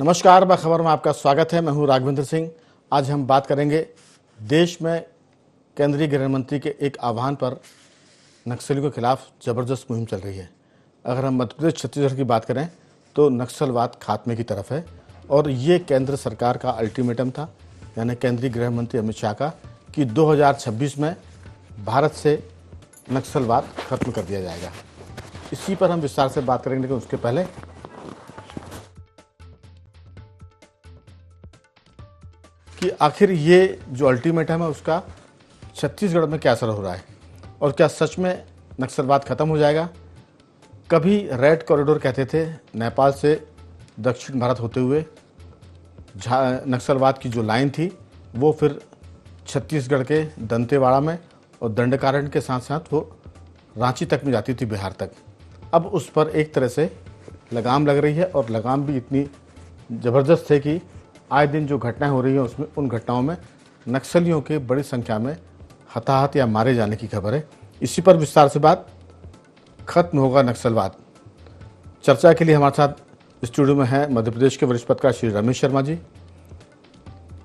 नमस्कार, खबर में आपका स्वागत है। मैं हूं राघवेंद्र सिंह। आज हम बात करेंगे देश में केंद्रीय गृह मंत्री के एक आह्वान पर नक्सलियों के खिलाफ ज़बरदस्त मुहिम चल रही है। अगर हम मध्य प्रदेश छत्तीसगढ़ की बात करें तो नक्सलवाद खात्मे की तरफ है और ये केंद्र सरकार का अल्टीमेटम था, यानी केंद्रीय गृह मंत्री अमित शाह का, कि 2026 में भारत से नक्सलवाद खत्म कर दिया जाएगा। इसी पर हम विस्तार से बात करेंगे, लेकिन उसके पहले कि आखिर ये जो अल्टीमेटम है उसका छत्तीसगढ़ में क्या असर हो रहा है और क्या सच में नक्सलवाद खत्म हो जाएगा। कभी रेड कॉरिडोर कहते थे, नेपाल से दक्षिण भारत होते हुए नक्सलवाद की जो लाइन थी वो फिर छत्तीसगढ़ के दंतेवाड़ा में और दंडकारण्य के साथ साथ वो रांची तक में जाती थी, बिहार तक। अब उस पर एक तरह से लगाम लग रही है और लगाम भी इतनी ज़बरदस्त है कि आए दिन जो घटनाएं हो रही हैं उसमें उन घटनाओं में नक्सलियों के बड़ी संख्या में हताहत या मारे जाने की खबर है। इसी पर विस्तार से बात, खत्म होगा नक्सलवाद। चर्चा के लिए हमारे साथ स्टूडियो में हैं मध्य प्रदेश के वरिष्ठ पत्रकार श्री रमेश शर्मा जी,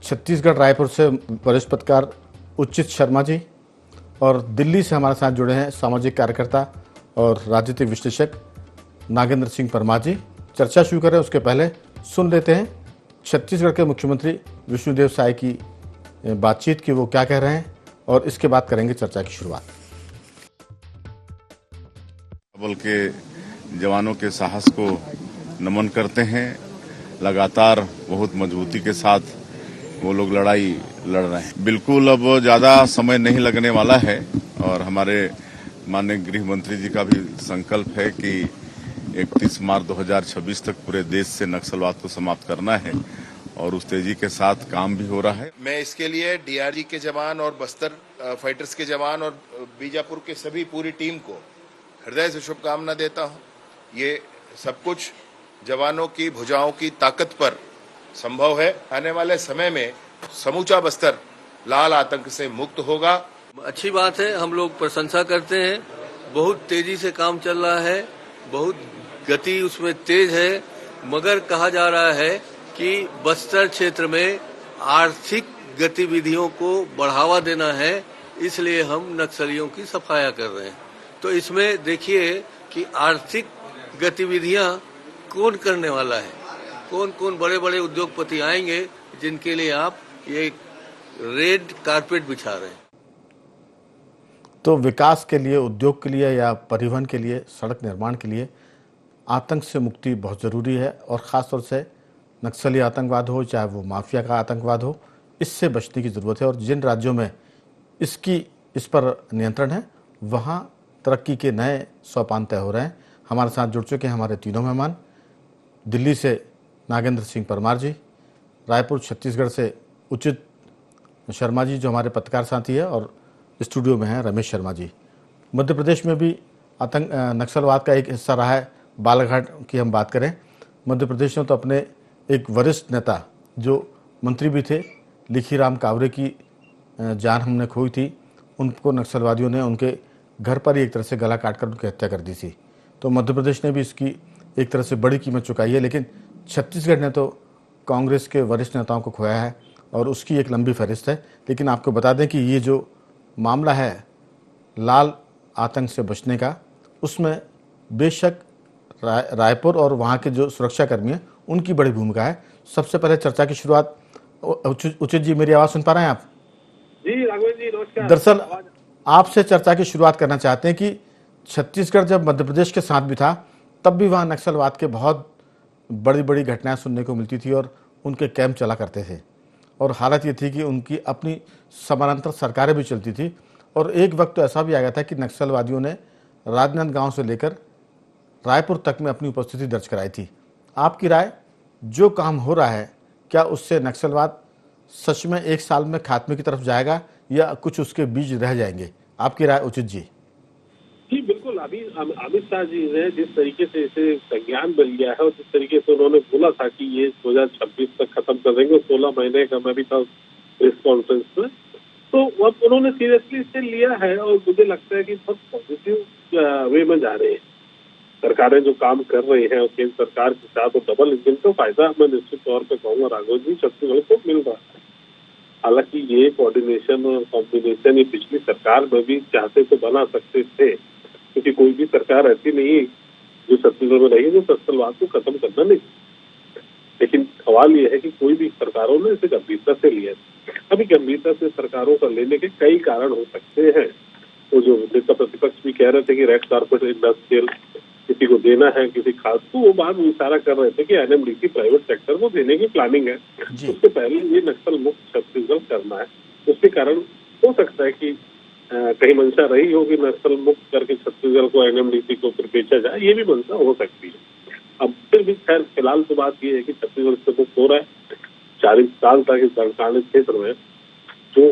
छत्तीसगढ़ रायपुर से वरिष्ठ पत्रकार उचित शर्मा जी, और दिल्ली से हमारे साथ जुड़े हैं सामाजिक कार्यकर्ता और राजनीतिक विश्लेषक नागेंद्र सिंह परमार जी। चर्चा शुरू करें उसके पहले सुन लेते हैं छत्तीसगढ़ के मुख्यमंत्री विष्णुदेव साय की बातचीत की, वो क्या कह रहे हैं, और इसके बाद करेंगे चर्चा की शुरुआत। बल के जवानों के साहस को नमन करते हैं। लगातार बहुत मजबूती के साथ वो लोग लड़ाई लड़ रहे हैं। बिल्कुल अब ज्यादा समय नहीं लगने वाला है और हमारे माननीय गृह मंत्री जी का भी संकल्प है कि 31 मार्च 2026 तक पूरे देश से नक्सलवाद को समाप्त करना है और उस तेजी के साथ काम भी हो रहा है। मैं इसके लिए डीआरजी के जवान और बस्तर फाइटर्स के जवान और बीजापुर के सभी पूरी टीम को हृदय से शुभकामना देता हूं। ये सब कुछ जवानों की भुजाओं की ताकत पर संभव है। आने वाले समय में समूचा बस्तर लाल आतंक से मुक्त होगा। अच्छी बात है, हम लोग प्रशंसा करते हैं। बहुत तेजी से काम चल रहा है, बहुत गति उसमें तेज है, मगर कहा जा रहा है कि बस्तर क्षेत्र में आर्थिक गतिविधियों को बढ़ावा देना है, इसलिए हम नक्सलियों की सफाया कर रहे हैं। तो इसमें देखिए कि आर्थिक गतिविधियां कौन करने वाला है, कौन कौन बड़े बड़े उद्योगपति आएंगे जिनके लिए आप ये रेड कारपेट बिछा रहे हैं। तो विकास के लिए, उद्योग के लिए या परिवहन के लिए, सड़क निर्माण के लिए आतंक से मुक्ति बहुत ज़रूरी है और ख़ासतौर से नक्सली आतंकवाद हो चाहे वो माफिया का आतंकवाद हो, इससे बचने की ज़रूरत है। और जिन राज्यों में इस पर नियंत्रण है वहाँ तरक्की के नए सोपान तय हो रहे हैं। हमारे साथ जुड़ चुके हैं हमारे तीनों मेहमान, दिल्ली से नागेंद्र सिंह परमार जी, रायपुर छत्तीसगढ़ से उचित शर्मा जी जो हमारे पत्रकार साथी है, और स्टूडियो में हैं रमेश शर्मा जी। मध्य प्रदेश में भी नक्सलवाद का एक हिस्सा रहा है। बालाघाट की हम बात करें, मध्य प्रदेश में तो अपने एक वरिष्ठ नेता जो मंत्री भी थे, लिखीराम कावरे की जान हमने खोई थी। उनको नक्सलवादियों ने उनके घर पर ही एक तरह से गला काटकर उनकी हत्या कर दी थी। तो मध्य प्रदेश ने भी इसकी एक तरह से बड़ी कीमत चुकाई है, लेकिन छत्तीसगढ़ ने तो कांग्रेस के वरिष्ठ नेताओं को खोया है और उसकी एक लंबी फहरिस्त है। लेकिन आपको बता दें कि ये जो मामला है लाल आतंक से बचने का, उसमें बेशक रायपुर और वहाँ के जो सुरक्षाकर्मी हैं उनकी बड़ी भूमिका है। सबसे पहले चर्चा की शुरुआत, उचित जी मेरी आवाज़ सुन पा रहे हैं आप? जी राघवेंद्र जी नमस्कार। दरअसल आपसे चर्चा की शुरुआत करना चाहते हैं कि छत्तीसगढ़ जब मध्य प्रदेश के साथ भी था तब भी वहाँ नक्सलवाद के बहुत बड़ी बड़ी घटनाएं सुनने को मिलती थी और उनके कैंप चला करते थे, और हालत ये थी कि उनकी अपनी समानांतर सरकारें भी चलती थी। और एक वक्त तो ऐसा भी आ गया था कि नक्सलवादियों ने राजनांदगांव से लेकर रायपुर तक में अपनी उपस्थिति दर्ज कराई थी। आपकी राय, जो काम हो रहा है क्या उससे नक्सलवाद सच में एक साल में खात्मे की तरफ जाएगा या कुछ उसके बीज रह जाएंगे? आपकी राय उचित जी। जी बिल्कुल, अभी अमित शाह जी ने जिस तरीके से इसे संज्ञान बन लिया है और जिस तरीके से उन्होंने बोला था कि ये 2026 तक खत्म कर देंगे, 16 महीने का मैं भी था प्रेस कॉन्फ्रेंस में, तो अब उन्होंने सीरियसली इसे लिया है और मुझे लगता है कि बहुत पॉजिटिव वे में जा रहे हैं। सरकारें जो काम कर रही हैं और केंद्र सरकार के साथ वो डबल इंजन का फायदा मैं निश्चित तौर पे कहूंगा राघव जी छत्तीसगढ़ को मिल रहा है। हालांकि ये कोऑर्डिनेशन और कॉम्बिनेशन ये पिछली सरकार में भी चाहते तो बना सकते थे, क्योंकि कोई भी सरकार ऐसी नहीं जो छत्तीसगढ़ में रही है जो नक्सलवाद को खत्म करना नहीं। लेकिन सवाल ये है कि कोई भी सरकारों ने इसे गंभीरता से लिया। अभी गंभीरता से सरकारों का लेने के कई कारण हो सकते हैं। वो जो नेता प्रतिपक्ष भी कह रहे थे कि रेड कारपेट इंडस्ट्रियल किसी को देना है, किसी खास को, वो बात इशारा कर रहे थे कि एनएमडीसी प्राइवेट सेक्टर को देने की प्लानिंग है। उससे पहले ये नक्सल मुक्त छत्तीसगढ़ करना है। उसके कारण हो सकता है कि कहीं मंशा रही होगी नक्सल मुक्त करके छत्तीसगढ़ को एनएमडीसी को फिर बेचा जाए, ये भी मंशा हो सकती है। अब फिर भी खैर फिलहाल तो बात ये है कि छत्तीसगढ़ से मुक्त हो रहा है। 40 साल तक इस दंडात्मक क्षेत्र में जो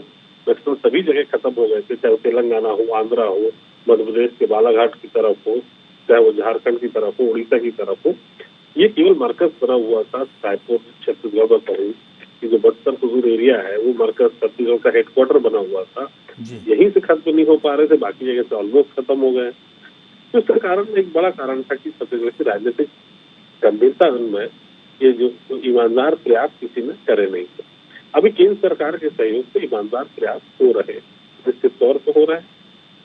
नक्सल सभी जगह खत्म हो गए थे, चाहे तेलंगाना हो, आंध्रा हो, मध्य प्रदेश के बालाघाट की तरफ हो, चाहे वो झारखंड की तरफ हो, उड़ीसा की तरफ हो, ये केवल मरकज बना हुआ था। रायपुर छत्तीसगढ़ में कहूँ कि जो बस्तर हुजूर एरिया है वो मरकज छत्तीसगढ़ का हेडक्वार्टर बना हुआ था, यहीं से खत्म नहीं हो पा रहे थे, बाकी जगह से ऑलमोस्ट खत्म हो गए। तो इसका कारण एक बड़ा कारण था कि छत्तीसगढ़ की राजनीतिक गंभीरता में ये जो ईमानदार प्रयास किसी ने करे नहीं थे। अभी केंद्र सरकार के सहयोग से ईमानदार प्रयास हो रहे, निश्चित तौर पर हो रहा है,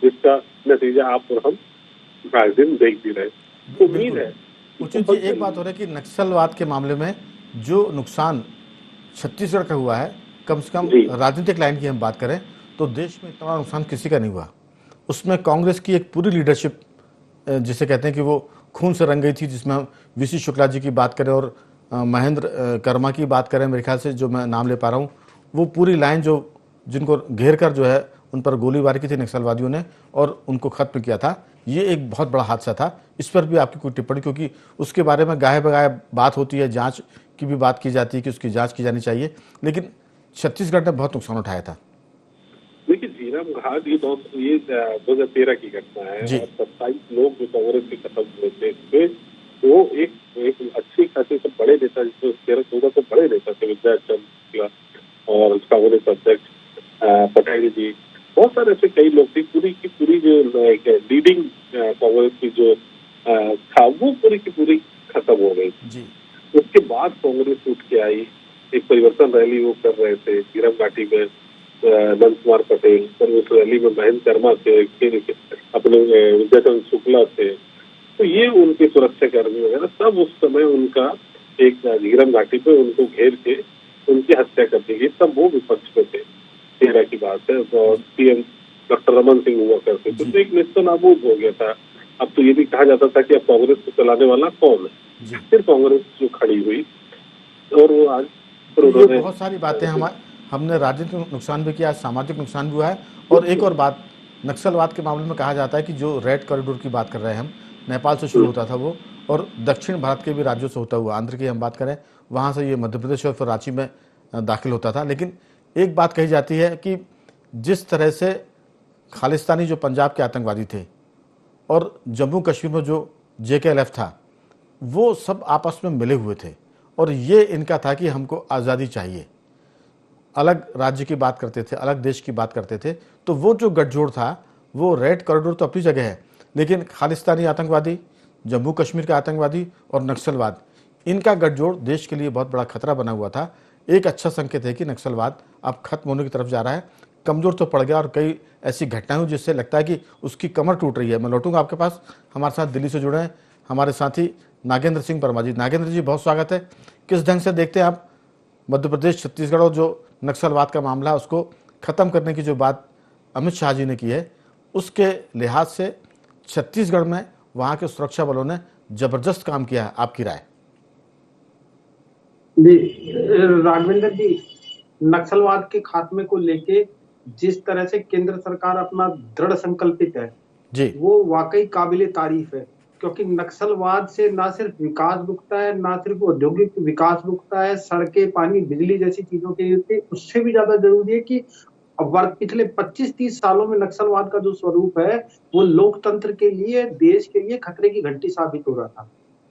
जिसका नतीजा आप और हम हर दिन देख भी रहे। उम्मीद है। उचित जी, एक बात हो रही है कि नक्सलवाद के मामले में जो नुकसान छत्तीसगढ़ का हुआ है, कम से कम राजनीतिक लाइन की हम बात करें तो देश में इतना नुकसान किसी का नहीं हुआ। उसमें कांग्रेस की एक पूरी लीडरशिप, जिसे कहते हैं कि वो खून से रंग गई थी, जिसमें हम वीसी शुक्ला जी की बात करें और महेंद्र कर्मा की बात करें, मेरे ख्याल से जो मैं नाम ले पा रहा हूँ, वो पूरी लाइन जो जिनको घेर कर जो है उन पर गोलीबारी की थी नक्सलवादियों ने और उनको खत्म किया था, ये एक बहुत बड़ा हादसा था। इस पर भी आपकी कोई टिप्पणी, क्योंकि उसके बारे में गाहे बगाहे बात होती है, जांच की भी बात की जाती है कि उसकी जांच की जानी चाहिए, लेकिन छत्तीसगढ़ ने बहुत नुकसान उठाया था। देखिए झीरम घाट ये 2013 की घटना है और 27 लोग जो कांग्रेस के खत्म हुए थे, वो एक अच्छी खासी सब बड़े नेता, जिसमें 13-14 तो बड़े नेता थे, विद्याचंद और कांग्रेस अध्यक्ष पटेल जी, बहुत सारे ऐसे कई लोग थे। पूरी की पूरी जो लीडिंग कांग्रेस की जो था वो पूरी की पूरी खत्म हो गई। उसके बाद कांग्रेस उठ के आई, एक परिवर्तन रैली वो कर रहे थे झीरम घाटी में, नंद कुमार पटेल, और उस रैली में महेंद्र कर्मा थे, अपने विद्याचंद शुक्ला थे, तो ये उनके सुरक्षा कर्मी वगैरह सब उस समय उनका एक झीरम घाटी पे उनको घेर के उनकी हत्या कर दी गई। तब वो विपक्ष में थे, 13 की बात है, और सीएम डॉक्टर रमन सिंह हुआ करते थे, तो एक निश्चित नाबूद हो गया था। अब तो ये भी कहा जाता था कि अब कांग्रेस को चलाने वाला कौन है। फिर कांग्रेस जो खड़ी हुई और वो आज बहुत सारी बातें हमने राजनीतिक नुकसान भी किया, सामाजिक नुकसान भी हुआ है। और एक और बात, नक्सलवाद के मामले में कहा जाता है कि जो रेड कॉरिडोर की बात कर रहे हैं हम, नेपाल से शुरू होता था वो, और दक्षिण भारत के भी राज्यों से होता हुआ, आंध्र की हम बात करें, वहाँ से ये मध्य प्रदेश और फिर रांची में दाखिल होता था। लेकिन एक बात कही जाती है कि जिस तरह से खालिस्तानी जो पंजाब के आतंकवादी थे और जम्मू कश्मीर में जो JKLF था, वो सब आपस में मिले हुए थे और ये इनका था कि हमको आज़ादी चाहिए, अलग राज्य की बात करते थे, अलग देश की बात करते थे। तो वो जो गठजोड़ था, वो रेड कॉरिडोर तो अपनी जगह है, लेकिन खालिस्तानी आतंकवादी, जम्मू कश्मीर का आतंकवादी और नक्सलवाद, इनका गठजोड़ देश के लिए बहुत बड़ा खतरा बना हुआ था। एक अच्छा संकेत है कि नक्सलवाद अब खत्म होने की तरफ जा रहा है, कमज़ोर तो पड़ गया और कई ऐसी घटनाएं हुई जिससे लगता है कि उसकी कमर टूट रही है। मैं लौटूंगा आपके पास, हमारे साथ दिल्ली से जुड़े हैं हमारे साथी नागेंद्र सिंह वर्मा जी। नागेंद्र जी, बहुत स्वागत है। किस ढंग से देखते हैं आप मध्य प्रदेश, छत्तीसगढ़ और जो नक्सलवाद का मामला है उसको ख़त्म करने की जो बात अमित शाह जी ने की है, उसके लिहाज से छत्तीसगढ़ में वहाँ के सुरक्षा बलों ने ज़बरदस्त काम किया है, आपकी राय? राघवेंद्र जी, नक्सलवाद के खात्मे को लेके जिस तरह से केंद्र सरकार अपना दृढ़ संकल्पित है जी, वो वाकई काबिले तारीफ है। क्योंकि नक्सलवाद से ना सिर्फ विकास रुकता है, ना सिर्फ औद्योगिक विकास रुकता है, सड़कें, पानी, बिजली जैसी चीजों के लिए, उससे भी ज्यादा जरूरी है कि पिछले 25-30 सालों में नक्सलवाद का जो स्वरूप है वो लोकतंत्र के लिए, देश के लिए खतरे की घंटी साबित हो रहा था।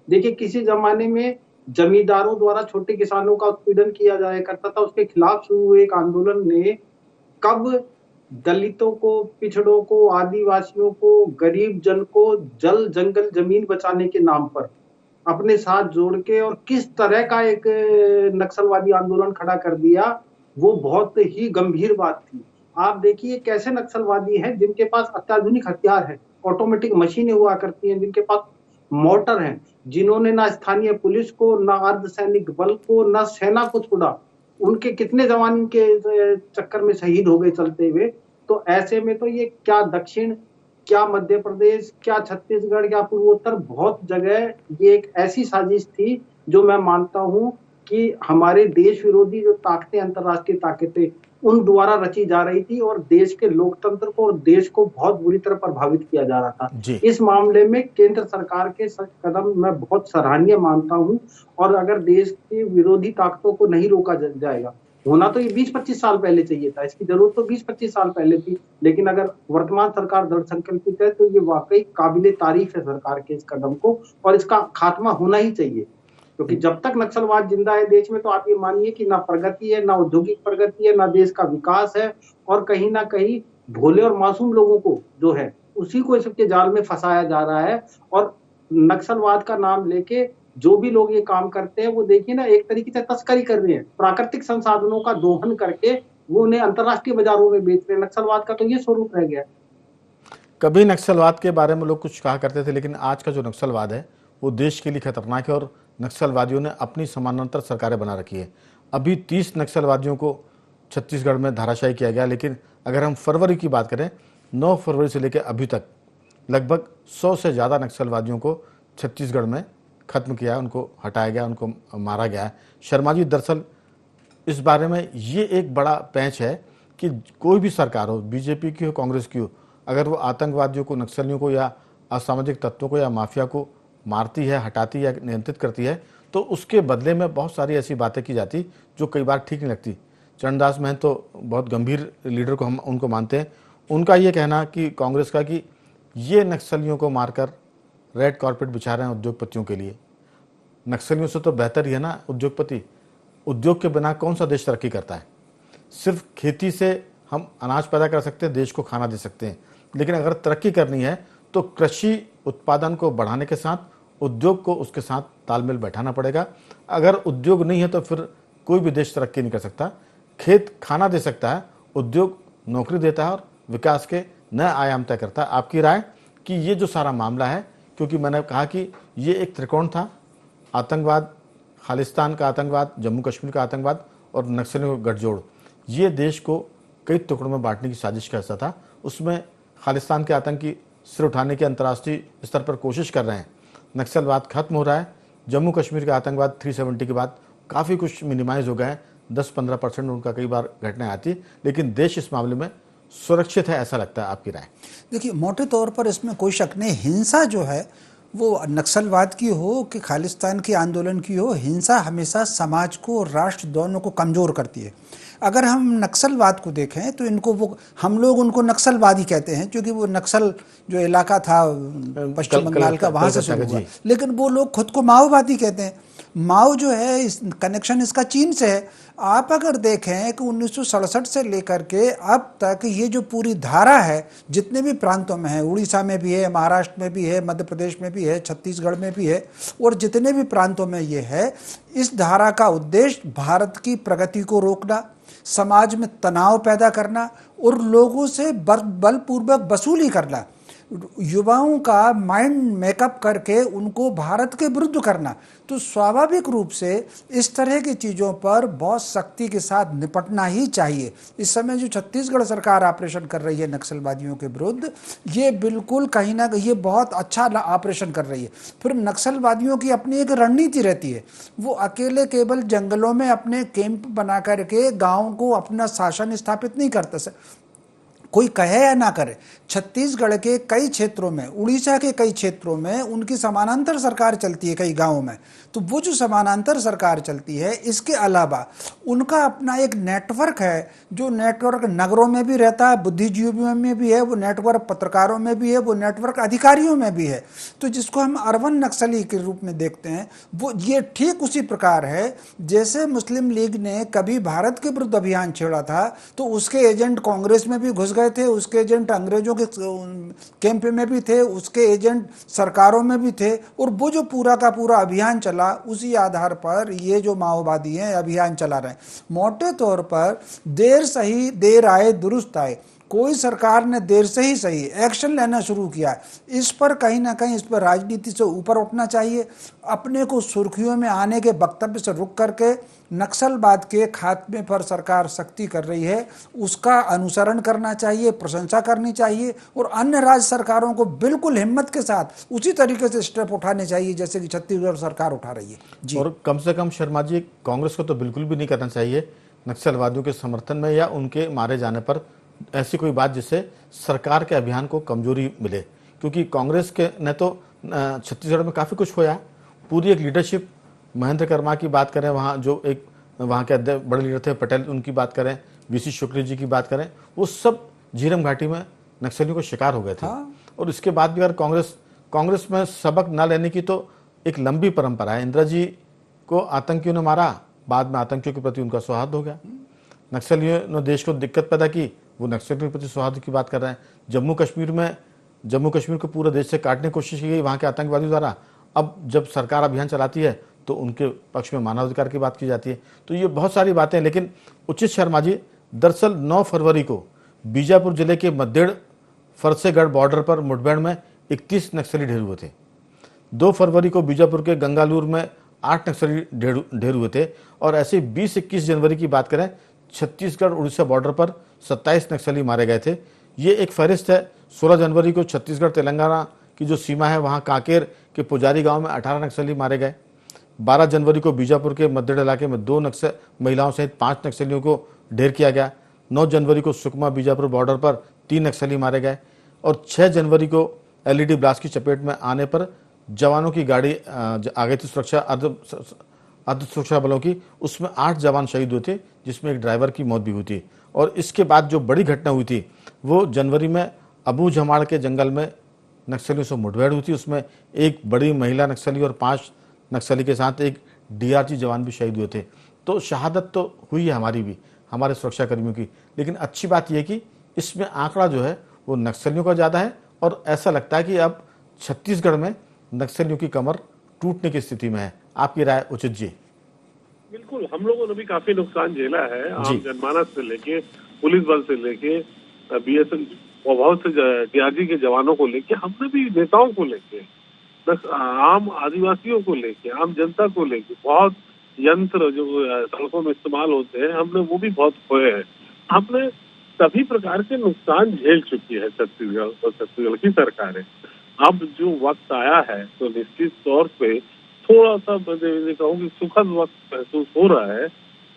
देखिए, किसी जमाने में जमींदारों द्वारा छोटे किसानों का उत्पीड़न किया जाया करता था, उसके खिलाफ शुरू हुए एक आंदोलन ने कब दलितों को, पिछड़ों को, आदिवासियों को, गरीब जन को जल जंगल जमीन बचाने के नाम पर अपने साथ जोड़ के और किस तरह का एक नक्सलवादी आंदोलन खड़ा कर दिया, वो बहुत ही गंभीर बात थी। आप देखिए कैसे नक्सलवादी हैं जिनके पास अत्याधुनिक हथियार है, ऑटोमेटिक मशीनें हुआ करती हैं, जिनके पास मोर्टर हैं, जिन्होंने ना स्थानीय पुलिस को, ना अर्धसैनिक बल को, ना सेना को छोड़ा। उनके कितने जवान के चक्कर में शहीद हो गए चलते हुए। तो ऐसे में तो ये क्या दक्षिण, क्या मध्य प्रदेश, क्या छत्तीसगढ़, क्या पूर्वोत्तर, बहुत जगह ये एक ऐसी साजिश थी जो मैं मानता हूं कि हमारे देश विरोधी जो ताकतें, अंतर्राष्ट्रीय ताकतें, उन द्वारा रची जा रही थी और देश के लोकतंत्र को और देश को बहुत बुरी तरह प्रभावित किया जा रहा था। इस मामले में केंद्र सरकार के कदम मैं बहुत सराहनीय मानता हूं। और अगर देश के विरोधी ताकतों को नहीं रोका जाएगा, होना तो ये 20-25 साल पहले चाहिए था, इसकी जरूरत तो 20-25 साल पहले थी, लेकिन अगर वर्तमान सरकार दृढ़ संकल्पित है तो ये वाकई काबिले तारीफ है सरकार के इस कदम को, और इसका खात्मा होना ही चाहिए। क्योंकि जब तक नक्सलवाद जिंदा है देश में, तो आप ये मानिए कि ना प्रगति है, ना औद्योगिक प्रगति है, ना देश का विकास है, और कहीं ना कहीं भोले और मासूम लोगों को जो है उसी को इसके जाल में फंसाया जा रहा है। और नक्सलवाद का नाम लेके जो भी लोग ये काम करते हैं, वो देखिए ना, एक तरीके से तस्करी कर रहे हैं, प्राकृतिक संसाधनों का दोहन करके वो उन्हें अंतर्राष्ट्रीय बाजारों में बेच रहे हैं। नक्सलवाद का तो ये स्वरूप रह गया। कभी नक्सलवाद के बारे में लोग कुछ कहा करते थे, लेकिन आज का जो नक्सलवाद है वो देश के लिए खतरनाक है और नक्सलवादियों ने अपनी समानांतर सरकारें बना रखी है। अभी 30 नक्सलवादियों को छत्तीसगढ़ में धाराशायी किया गया, लेकिन अगर हम फरवरी की बात करें, 9 फरवरी से लेकर अभी तक लगभग 100 से ज़्यादा नक्सलवादियों को छत्तीसगढ़ में ख़त्म किया है, उनको हटाया गया, उनको मारा गया है। शर्मा जी, दरअसल इस बारे में ये एक बड़ा पैंच है कि कोई भी सरकार हो, बीजेपी की हो, कांग्रेस की हो, अगर वो आतंकवादियों को, नक्सलियों को या असामाजिक तत्वों को या माफिया को मारती है, हटाती है या नियंत्रित करती है, तो उसके बदले में बहुत सारी ऐसी बातें की जाती जो कई बार ठीक नहीं लगती। चरणदास महंत तो बहुत गंभीर लीडर को हम उनको मानते हैं। उनका ये कहना कि कांग्रेस का कि ये नक्सलियों को मारकर रेड कारपेट बिछा रहे हैं उद्योगपतियों के लिए। नक्सलियों से तो बेहतर ही है ना उद्योगपति। उद्योग के बिना कौन सा देश तरक्की करता है? सिर्फ खेती से हम अनाज पैदा कर सकते हैं, देश को खाना दे सकते हैं, लेकिन अगर तरक्की करनी है तो कृषि उत्पादन को बढ़ाने के साथ उद्योग को उसके साथ तालमेल बैठाना पड़ेगा। अगर उद्योग नहीं है तो फिर कोई भी देश तरक्की नहीं कर सकता। खेत खाना दे सकता है, उद्योग नौकरी देता है और विकास के नए आयाम तय करता है। आपकी राय कि ये जो सारा मामला है, क्योंकि मैंने कहा कि ये एक त्रिकोण था, आतंकवाद, खालिस्तान का आतंकवाद, जम्मू कश्मीर का आतंकवाद और नक्सलियों का गठजोड़, ये देश को कई टुकड़ों में बांटने की साजिश का हिस्सा था। उसमें खालिस्तान के आतंकी सिर उठाने की अंतर्राष्ट्रीय स्तर पर कोशिश कर रहे हैं, नक्सलवाद खत्म हो रहा है। जम्मू कश्मीर का आतंकवाद 370 के बाद काफ़ी कुछ मिनिमाइज हो गया है, 10-15% उनका कई बार घटनाएं आती, लेकिन देश इस मामले में सुरक्षित है, ऐसा लगता है। आपकी राय? देखिए, मोटे तौर पर इसमें कोई शक नहीं, हिंसा जो है वो नक्सलवाद की हो कि खालिस्तान के आंदोलन की हो, हिंसा हमेशा समाज को और राष्ट्र दोनों को कमज़ोर करती है। अगर हम नक्सलवाद को देखें तो इनको वो, हम लोग उनको नक्सलवादी कहते हैं क्योंकि वो नक्सल जो इलाका था पश्चिम बंगाल का, वहाँ से शुरू हुआ, लेकिन वो लोग खुद को माओवादी कहते हैं। माओ जो है, इस कनेक्शन इसका चीन से है। आप अगर देखें कि 1967 से लेकर के अब तक ये जो पूरी धारा है, जितने भी प्रांतों में है, उड़ीसा में भी है, महाराष्ट्र में भी है, मध्य प्रदेश में भी है, छत्तीसगढ़ में भी है, और जितने भी प्रांतों में ये है, इस धारा का उद्देश्य भारत की प्रगति को रोकना, समाज में तनाव पैदा करना और लोगों से बलपूर्वक वसूली करना, युवाओं का माइंड मेकअप करके उनको भारत के विरुद्ध करना। तो स्वाभाविक रूप से इस तरह की चीज़ों पर बहुत सख्ती के साथ निपटना ही चाहिए। इस समय जो छत्तीसगढ़ सरकार ऑपरेशन कर रही है नक्सलवादियों के विरुद्ध, ये बिल्कुल कहीं ना कहीं ये बहुत अच्छा ऑपरेशन कर रही है। फिर नक्सलवादियों की अपनी एक रणनीति रहती है, वो अकेले केवल जंगलों में अपने कैंप बना करके गाँव को अपना शासन स्थापित नहीं करते। कोई कहे या ना करे, छत्तीसगढ़ के कई क्षेत्रों में, उड़ीसा के कई क्षेत्रों में उनकी समानांतर सरकार चलती है कई गांवों में। तो वो जो समानांतर सरकार चलती है, इसके अलावा उनका अपना एक नेटवर्क है, जो नेटवर्क नगरों में भी रहता है, बुद्धिजीवियों में भी है, वो नेटवर्क पत्रकारों में भी है, वो नेटवर्क अधिकारियों में भी है। तो जिसको हम अर्बन नक्सली के रूप में देखते हैं, वो ये ठीक उसी प्रकार है जैसे मुस्लिम लीग ने कभी भारत के विरुद्ध अभियान छेड़ा था तो उसके एजेंट कांग्रेस में भी घुस गए थे, उसके एजेंट अंग्रेजों के कैंप में भी थे, उसके एजेंट सरकारों में भी थे, और वो जो पूरा का पूरा अभियान चला, उसी आधार पर ये जो माओवादी हैं अभियान चला रहे हैं। मोटे तौर पर देर सही देर आए दुरुस्त आए, कोई सरकार ने देर से ही सही एक्शन लेना शुरू किया है। इस पर कहीं ना कहीं इस पर राजनीति से ऊपर उठना चाहिए। अपने को सुर्खियों में आने के वक्तव्य से रुक करके नक्सलवाद के खात्मे पर सरकार सख्ती कर रही है, उसका अनुसरण करना चाहिए, प्रशंसा करनी चाहिए, और अन्य राज्य सरकारों को बिल्कुल हिम्मत के साथ उसी तरीके से स्टेप उठाने चाहिए जैसे कि छत्तीसगढ़ सरकार उठा रही है जी। और कम से कम शर्मा जी, कांग्रेस को तो बिल्कुल भी नहीं करना चाहिए नक्सलवादियों के समर्थन में या उनके मारे जाने पर ऐसी कोई बात जिससे सरकार के अभियान को कमजोरी मिले, क्योंकि कांग्रेस के ने तो छत्तीसगढ़ में काफ़ी कुछ होया। पूरी एक लीडरशिप, महेंद्र कर्मा की बात करें, वहाँ जो एक वहाँ के बड़े लीडर थे पटेल, उनकी बात करें, वीसी शुक्ल जी की बात करें, वो सब झीरम घाटी में नक्सलियों को शिकार हो गए थे। और इसके बाद भी अगर कांग्रेस में सबक न लेने की तो एक लंबी परंपरा है। इंदिरा जी को आतंकियों ने मारा, बाद में आतंकियों के प्रति उनका सौहार्द हो गया। नक्सलियों ने देश को दिक्कत पैदा की, वो नक्सलियों के प्रति सौहार्द की बात कर रहे हैं। जम्मू कश्मीर को पूरे देश से काटने की कोशिश की गई वहाँ के आतंकवादियों द्वारा। अब जब सरकार अभियान चलाती है तो उनके पक्ष में मानवाधिकार की बात की जाती है। तो ये बहुत सारी बातें। लेकिन उचित शर्मा जी, दरअसल 9 फरवरी को बीजापुर जिले के मद्देड़ फरसेगढ़ बॉर्डर पर मुठभेड़ में 31 नक्सली ढेर हुए थे। 2 फरवरी को बीजापुर के गंगालूर में 8 नक्सली ढेर हुए थे। और ऐसे 20-21 जनवरी की बात करें, छत्तीसगढ़ उड़ीसा बॉर्डर पर 27 नक्सली मारे गए थे। ये एक फहरिस्त है। 16 जनवरी को छत्तीसगढ़ तेलंगाना की जो सीमा है, वहाँ कांकेर के पुजारी गांव में 18 नक्सली मारे गए। 12 जनवरी को बीजापुर के मद्देड़ इलाके में 2 महिलाओं सहित 5 नक्सलियों को ढेर किया गया। 9 जनवरी को सुकमा बीजापुर बॉर्डर पर 3 नक्सली मारे गए। और 6 जनवरी को LED ब्लास्ट की चपेट में आने पर जवानों की गाड़ी आ गई थी, सुरक्षा अर्ध सुरक्षा बलों की, उसमें 8 जवान शहीद हुए थे, जिसमें एक ड्राइवर की मौत भी हुई थी। और इसके बाद जो बड़ी घटना हुई थी वो जनवरी में अबू झमाड़ के जंगल में नक्सलियों से मुठभेड़ हुई थी। उसमें एक बड़ी महिला नक्सली और 5 नक्सली के साथ एक DRG जवान भी शहीद हुए थे। तो शहादत तो हुई है हमारी भी, हमारे सुरक्षा कर्मियों की। लेकिन अच्छी बात यह कि इसमें आंकड़ा जो है वो नक्सलियों का ज़्यादा है, और ऐसा लगता है कि अब छत्तीसगढ़ में नक्सलियों की कमर टूटने की स्थिति में है। आपकी राय उचित जी? बिल्कुल, हम लोगों ने भी काफी नुकसान झेला है, आम जनमानस से लेके पुलिस बल से लेके BSF और बहुत से DRG के जवानों को लेके, हमने भी नेताओं को लेके, आम आदिवासियों को लेके, आम जनता को लेके बहुत यंत्र जो सड़कों में इस्तेमाल होते हैं, हमने वो भी बहुत खोए हैं। हमने सभी प्रकार के नुकसान झेल चुकी है छत्तीसगढ़ और छत्तीसगढ़ की सरकारें। अब जो वक्त आया है तो निश्चित तौर पे थोड़ा सा मैं कहूँ कि सुखद वक्त महसूस हो रहा है,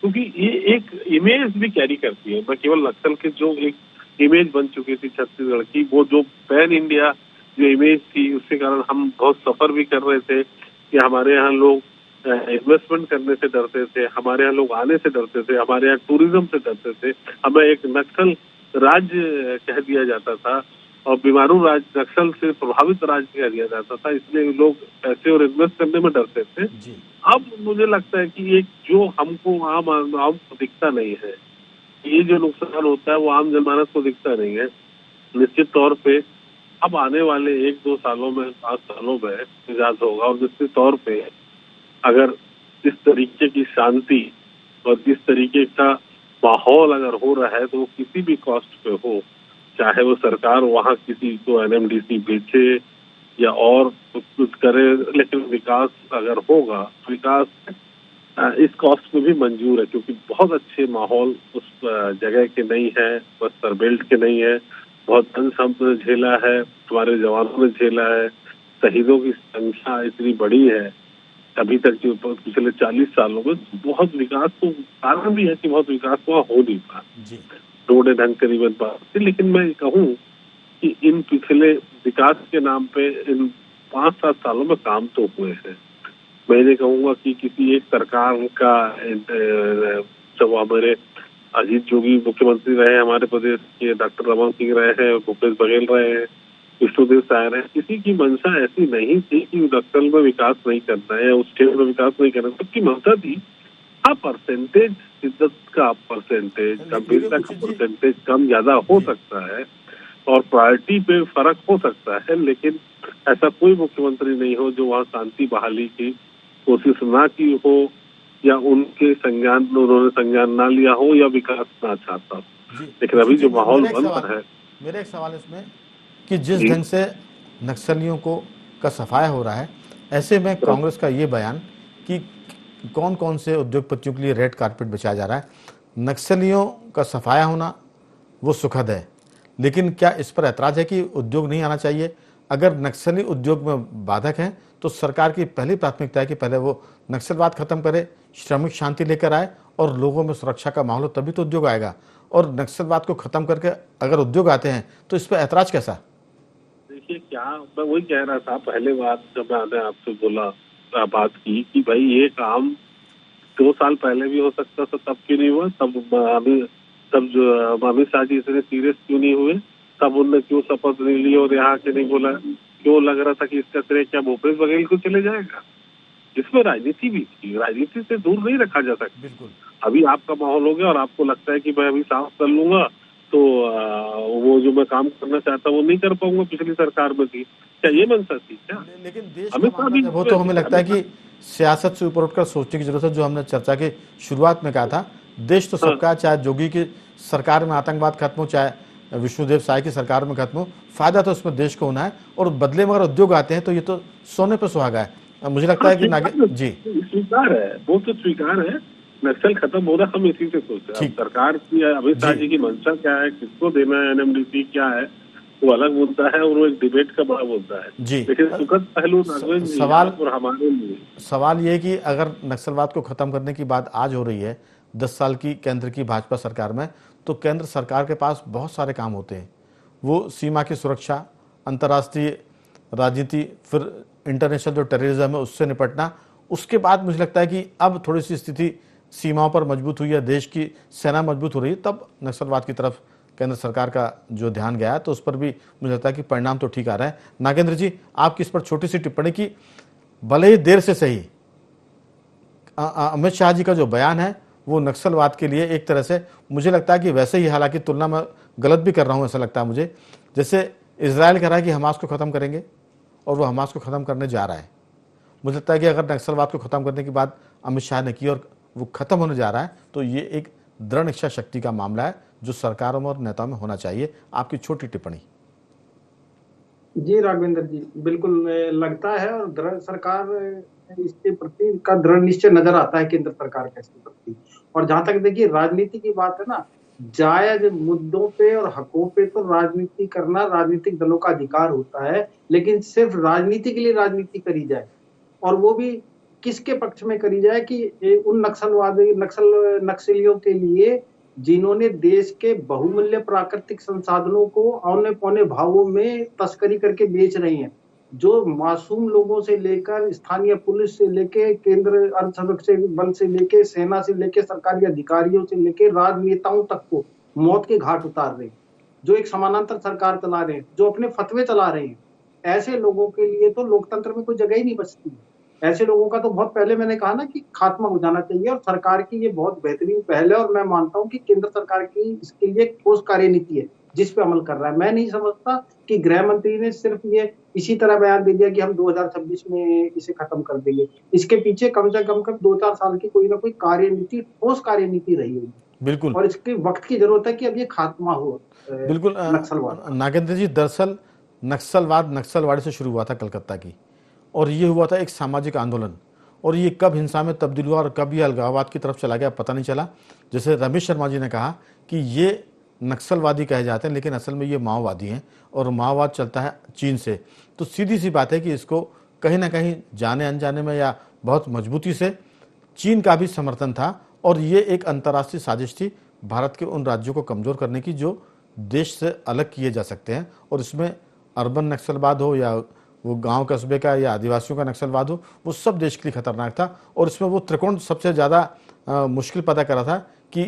क्योंकि ये एक इमेज भी कैरी करती है। मैं केवल नक्सल के जो एक इमेज बन चुकी थी छत्तीसगढ़ की, वो जो पैन इंडिया जो इमेज थी, उसके कारण हम बहुत सफर भी कर रहे थे कि हमारे यहाँ लोग इन्वेस्टमेंट करने से डरते थे, हमारे यहाँ लोग आने से डरते थे, हमारे यहाँ टूरिज्म से डरते थे, हमें एक नक्सल राज्य कह दिया जाता था और बीमारू राज्य, नक्सल से प्रभावित राज्य कह दिया जाता था, इसलिए लोग पैसे और इन्वेस्ट करने में डरते थे। अब मुझे लगता है कि एक जो हमको आम को दिखता नहीं है, ये जो नुकसान होता है वो आम जनमानस को दिखता नहीं है। निश्चित तौर पे अब आने वाले 1-2 सालों में, 5 सालों में निजात होगा, और निश्चित तौर पे अगर इस तरीके की शांति और इस तरीके का माहौल अगर हो रहा है तो वो किसी भी कॉस्ट पे हो, चाहे वो सरकार वहाँ किसी को NMDC बेचे या और कुछ करे, लेकिन विकास अगर होगा, विकास इस कॉस्ट में भी मंजूर है, क्योंकि बहुत अच्छे माहौल उस जगह के नहीं है, बस्तर बेल्ट के नहीं है। बहुत धन हमने झेला है, हमारे जवानों ने झेला है, शहीदों की संख्या इतनी बड़ी है अभी तक जो पिछले 40 सालों में, बहुत विकास तो कारण भी है कि बहुत विकास वहाँ हो नहीं पा, रोडें ढंग से नहीं बन पाती। लेकिन मैं कहूँ कि इन पिछले विकास के नाम पे इन 5-7 सालों में काम तो हुए हैं। मैं ये कहूँगा कि किसी एक सरकार का, जब हमारे अजीत जोगी मुख्यमंत्री रहे, हमारे प्रदेश के डॉक्टर रमन सिंह रहे हैं, भूपेश बघेल रहे हैं, विष्णुदेव साय रहे हैं, किसी की मंशा ऐसी नहीं थी कि नक्सल में विकास नहीं करना है या उस क्षेत्र में विकास नहीं करना। सबकी मंशा थी हाँ, परसेंटेज, शिद्दत का परसेंटेज, गंभीरता का परसेंटेज कम ज्यादा हो सकता है और प्रायोरिटी पे फर्क हो सकता है, लेकिन ऐसा कोई मुख्यमंत्री नहीं हो जो वहाँ शांति बहाली की कोशिश ना की हो या उन्होंने संज्ञान ना लिया हो या विकास ना चाहता हो। लेकिन अभी जो माहौल बन रहा है, मेरा एक सवाल इसमें कि जिस ढंग से नक्सलियों का सफाया हो रहा है, ऐसे में कांग्रेस का ये बयान कि कौन कौन से उद्योगपतियों के लिए रेड कारपेट बिछाया जा रहा है, नक्सलियों का सफाया होना वो सुखद है, लेकिन क्या इस पर ऐतराज है कि उद्योग नहीं आना चाहिए? अगर नक्सली उद्योग में बाधक हैं तो सरकार की पहली प्राथमिकता है कि पहले वो नक्सलवाद खत्म करे, श्रमिक शांति लेकर आए और लोगों में सुरक्षा का माहौल हो, तभी तो उद्योग आएगा। और नक्सलवाद को खत्म करके अगर उद्योग आते हैं तो इस पर ऐतराज कैसा? देखिए, क्या मैं वही कह रहा था पहले बात जब मैंने आपसे बोला, बात की कि भाई ये काम 2 साल पहले भी हो सकता था, तब क्यों नहीं हुआ? तब जो अमित शाह जी इतने सीरियस क्यों नहीं हुए? तब उनने क्यों शपथ नहीं ली और यहाँ के नहीं बोला? क्यों लग रहा था कि इसका श्रेय क्या भूपेश बघेल को चले जाएगा? इसमें राजनीति भी थी, राजनीति से दूर नहीं रखा जा सकता। बिल्कुल। अभी आपका माहौल हो गया और आपको लगता है कि मैं अभी साफ कर लूंगा तो वो जो मैं काम करना चाहता वो नहीं कर पाऊंगा, पिछली सरकार में थी। क्या ये मंशा थी क्या? लेकिन देश का वो तो हमें लगता है कि सियासत से ऊपर उठकर सोचने की जरूरत है। जो हमने चर्चा की शुरुआत में कहा था, देश तो सबका, चाहे जोगी की सरकार में आतंकवाद खत्म हो, चाहे विष्णुदेव साय की सरकार में खत्म हो, फायदा तो उसमें देश को होना है। और बदले में अगर उद्योग आते हैं तो ये तो सोने पर सुहागा है। मुझे लगता है कि जी स्वीकार है, वो तो स्वीकार है, नक्सल खत्म हो रहा, हम इसी से सोच रहे हैं। सरकार की, अमित शाह जी की मंशा क्या है, किसको देना है एनएमडीसी क्या है, वो अलग मुद्दा है और वो एक डिबेट का बड़ा मुद्दा है जी। लेकिन सुखद पहलू सवाल और हमारे लिए सवाल ये कि अगर नक्सलवाद को खत्म करने की बात आज हो रही है 10 साल की केंद्र की भाजपा सरकार में, तो केंद्र सरकार के पास बहुत सारे काम होते हैं। वो सीमा की सुरक्षा, अंतर्राष्ट्रीय राजनीति, फिर इंटरनेशनल जो टेररिज्म है उससे निपटना। उसके बाद मुझे लगता है कि अब थोड़ी सी स्थिति सीमाओं पर मजबूत हुई है, देश की सेना मजबूत हो रही है, तब नक्सलवाद की तरफ केंद्र सरकार का जो ध्यान गया है, तो उस पर भी मुझे लगता है कि परिणाम तो ठीक आ रहा है। नागेंद्र जी, आपकी इस पर छोटी सी टिप्पणी की, भले ही देर से सही, अमित शाह जी का जो बयान है वो नक्सलवाद के लिए एक तरह से मुझे लगता है कि वैसे ही, हालांकि तुलना में गलत भी कर रहा हूं, ऐसा लगता है मुझे, जैसे इजराइल कह रहा है कि हमास को खत्म करेंगे और वो हमास को खत्म करने जा रहा है। मुझे लगता है कि अगर नक्सलवाद को खत्म करने की बात अमित शाह ने की और वो खत्म होने जा रहा है, तो ये एक दृढ़ इच्छा शक्ति का मामला है जो सरकारों में और नेताओं में होना चाहिए। आपकी छोटी टिप्पणी। जी राघवेंद्र जी, बिल्कुल लगता है और दृढ़ सरकार इसके प्रति का दृढ़ निश्चय नजर आता है केंद्र सरकार का इसके प्रति। और जहां तक देखिए राजनीति की बात है ना, जायज मुद्दों पे और हकों पे तो राजनीति करना राजनीतिक दलों का अधिकार होता है, लेकिन सिर्फ राजनीति के लिए राजनीति करी जाए और वो भी किसके पक्ष में करी जाए कि उन नक्सलियों के लिए जिन्होंने देश के बहुमूल्य प्राकृतिक संसाधनों को औने पौने भावों में तस्करी करके बेच रहे हैं, जो मासूम लोगों से लेकर स्थानीय पुलिस से लेके केंद्र अर्धसैनिक बल से लेके सेना से लेके सरकारी अधिकारियों से लेके राजनेताओं तक को मौत के घाट उतार रहे हैं, जो एक समानांतर सरकार चला रहे हैं, जो अपने फतवे चला रहे हैं। ऐसे लोगों के लिए तो लोकतंत्र में कोई जगह ही नहीं बचती। ऐसे लोगों का तो बहुत पहले मैंने कहा ना कि खात्मा हो जाना चाहिए और सरकार की ये बहुत बेहतरीन पहल है और मैं मानता हूं कि केंद्र सरकार की इसके लिए ठोस कार्यनीति है जिस पे अमल कर रहा है। मैं नहीं समझता कि गृह मंत्री ने सिर्फ ये इसी तरह बयान दे दिया कि हम 2026 में इसे खत्म कर देंगे। इसके पीछे कम से कम 2-4 साल की कोई ना कोई कार्यनीति, ठोस कार्यनीति रही होगी। बिल्कुल, और इसके वक्त की जरूरत है कि अब ये खात्मा हो। बिल्कुल नक्सलवाद। नागेंद्र जी, दरअसल नक्सलवाद नक्सलवाड़ी से शुरू हुआ था कलकत्ता की, और ये हुआ था एक सामाजिक आंदोलन, और ये कब हिंसा में तब्दील हुआ और कब ये अलगाववाद की तरफ चला गया पता नहीं चला। जैसे रमेश शर्मा जी ने कहा कि ये नक्सलवादी कहे जाते हैं, लेकिन असल में ये माओवादी हैं और माओवाद चलता है चीन से। तो सीधी सी बात है कि इसको कहीं ना कहीं जाने अनजाने में या बहुत मजबूती से चीन का भी समर्थन था, और ये एक अंतर्राष्ट्रीय साजिश थी भारत के उन राज्यों को कमज़ोर करने की जो देश से अलग किए जा सकते हैं। और इसमें अर्बन नक्सलवाद हो या वो गांव कस्बे का या आदिवासियों का नक्सलवाद हो, वो सब देश के लिए खतरनाक था। और इसमें वो त्रिकोण सबसे ज़्यादा मुश्किल पैदा कर रहा था कि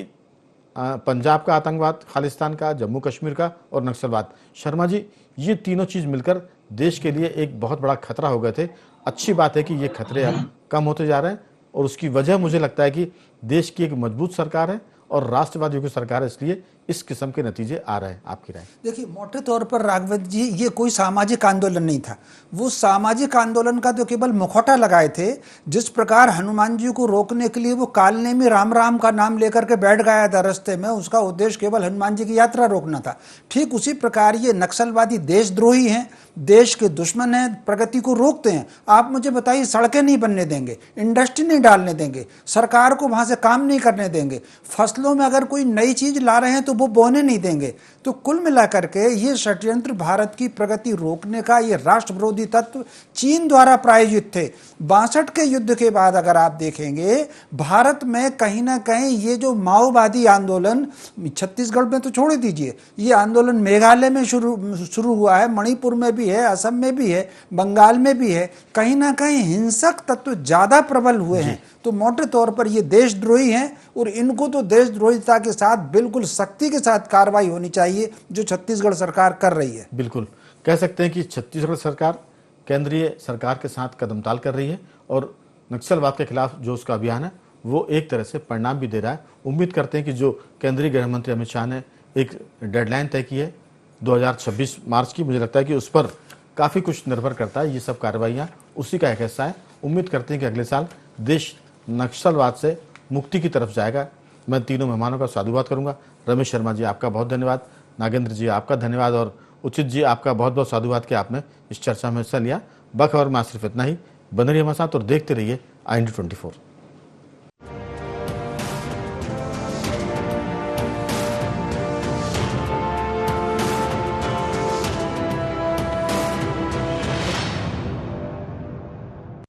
पंजाब का आतंकवाद, खालिस्तान का, जम्मू कश्मीर का और नक्सलवाद। शर्मा जी, ये तीनों चीज़ मिलकर देश के लिए एक बहुत बड़ा खतरा हो गए थे। अच्छी बात है कि ये खतरे अब कम होते जा रहे हैं। और उसकी वजह मुझे लगता है कि देश की एक मजबूत सरकार है और राष्ट्रवादियों की सरकार है, इसलिए इस किस्म के नतीजे आ रहे हैं। आपकी राय? देखिए, मोटे तौर पर राघवेंद्र जी, ये कोई सामाजिक आंदोलन नहीं था। वो सामाजिक आंदोलन का तो केवल मुखौटा लगाए थे। जिस प्रकार हनुमान जी को रोकने के लिए वो कालने में राम राम का नाम लेकर के बैठ गया था रास्ते में, उसका उद्देश्य केवल हनुमान जी की यात्रा रोकना था। ठीक उसी प्रकार ये नक्सलवादी देशद्रोही हैं, देश के दुश्मन हैं, प्रगति को रोकते हैं। आप मुझे बताइए, सड़कें नहीं बनने देंगे, इंडस्ट्री नहीं डालने देंगे, सरकार को वहां से काम नहीं करने देंगे, फसलों में अगर कोई नई चीज ला रहे हैं तो वो बोने नहीं देंगे। तो कुल मिलाकर के ये षड्यंत्र भारत की प्रगति रोकने का, ये राष्ट्र विरोधी तत्व चीन द्वारा प्रायोजित थे। 62 के युद्ध के बाद अगर आप देखेंगे, भारत में कहीं ना कहीं ये जो माओवादी आंदोलन, छत्तीसगढ़ में तो छोड़ दीजिए, ये आंदोलन मेघालय में शुरू हुआ है, मणिपुर में भी है, असम में भी है, बंगाल में भी है। कहीं ना कहीं हिंसक तत्व ज्यादा प्रबल हुए हैं। तो मोटे तौर पर ये देशद्रोही हैं और इनको तो देशद्रोहिता के साथ बिल्कुल सख्ती के साथ कार्रवाई होनी चाहिए, जो छत्तीसगढ़ सरकार कर रही है। बिल्कुल कह सकते हैं कि छत्तीसगढ़ सरकार केंद्रीय सरकार के साथ कदमताल कर रही है और नक्सलवाद के खिलाफ जो उसका अभियान है वो एक तरह से परिणाम भी दे रहा है। उम्मीद करते हैं कि जो केंद्रीय गृह मंत्री अमित शाह ने एक डेडलाइन तय की है 2026 मार्च की, मुझे लगता है कि उस पर काफ़ी कुछ निर्भर करता है। ये सब कार्रवाइयाँ उसी का एक हिस्सा है। उम्मीद करते हैं कि अगले साल देश नक्सलवाद से मुक्ति की तरफ जाएगा। मैं तीनों मेहमानों का साधुवाद करूंगा। रमेश शर्मा जी, आपका बहुत धन्यवाद। नागेंद्र जी, आपका धन्यवाद। और उचित जी, आपका बहुत बहुत साधुवाद कि आपने इस चर्चा में हिस्सा लिया। बखबर में सिर्फ इतना ही। बने रहिए हमारे साथ और देखते रहिए IND24।